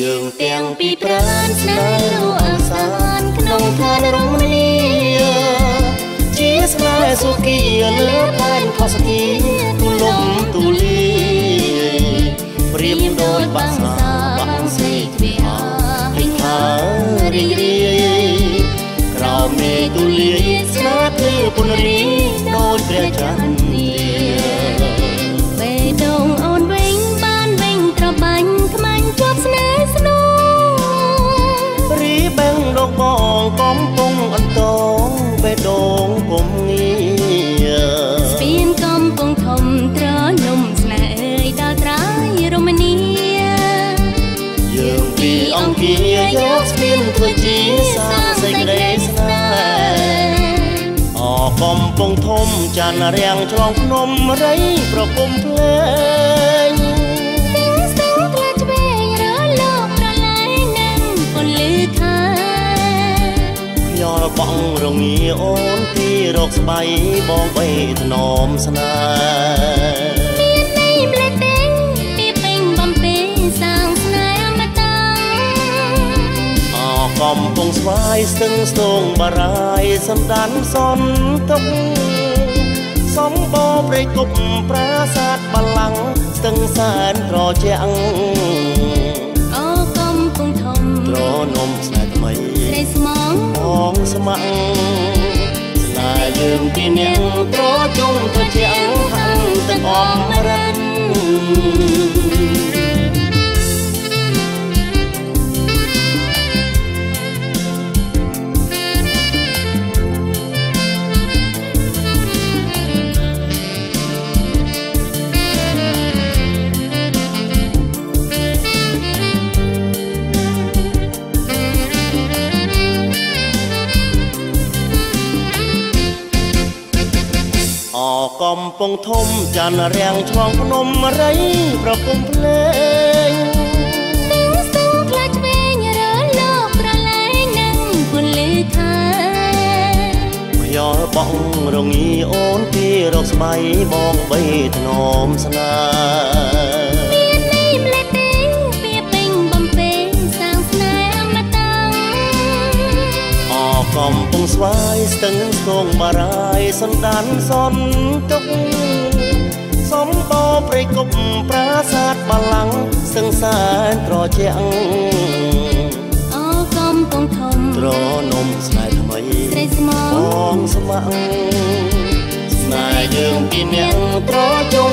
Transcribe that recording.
យើងទាំងពីប្រានស្នេហ៍រស់អាសានក្នុងឋានរមនីជាស្នេហ៍សុគីលើផែនខុសគីទូលំទូលាព្រៀបដូចបាសាបាំងសេចក្ដីហេថារីករាយក្រោមមេឃទូលាយស្នាគឺពុនរីដូចព្រះចន្ទបេះដូងអូនវិញបានវិញត្របាញ់ខ្មាញ់ជាប់ស្នេហ៍ស្នូរីបេងដកបងកំពុងអន្តងបេះដូងគុំងារស្ពានកំពុងធំត្រនំស្នេហ៍អើយដល់ត្រាយរមនីយើងពីអង្គាយកស្ពានធ្វើជាសាសេចក្ដីស្នេហ៍កំពុងធំចានរាំងឆ្លងភ្នំរៃប្រគំភ្លេងស្ទឹងផ្លែឆ្វេងរលោកប្រឡែងនឹងពន្លឺខាខ្យល់បងរងាអូនពីរកស្បៃបងបីថ្នមស្នេហ៍មានន័យម្លេះពេញពីពេញបំពេញសាងស្នេហ៍អមតៈកំពុងស្វាយស្ទឹងស្ទងបារាយសំដានសនទុកសំបោព្រៃគប់ប្រាសាទបលាំងស្ទឹងសែនត្រជាក់កំពុងធំត្រនំស្នេហ៍ថ្មីស្រីស្មងបងស្ម័គ្រស្នេហ៍យើងពីរនាក់ត្រជុំត្រជាក់ខាងទឹកអមរិនកំពុងធំចានរាំងឆ្លងភ្នំរៃប្រគំភ្លេងស្ទឹងផ្លែឆ្វេងរលោកប្រឡែងនឹងពន្លឺខាខ្យល់បងរងាអូនពីរកស្បៃបងបីថ្នមស្នេហ៍មានន័យម្លេះពេញពីពេញបំពេញសាងស្នេហ៍អមតៈកំពុងស្វាយស្ទឹងស្ទងបារាយសំដានសនទុកសំបោព្រៃគប់ប្រាសាទបលាំងស្ទឹងសែនត្រជាក់កំពុងធំត្រនំស្នេហ៍ថ្មីស្រីស្មងបងស្ម័គ្រស្នេហ៍យើងពីរនាក់ត្រជុំ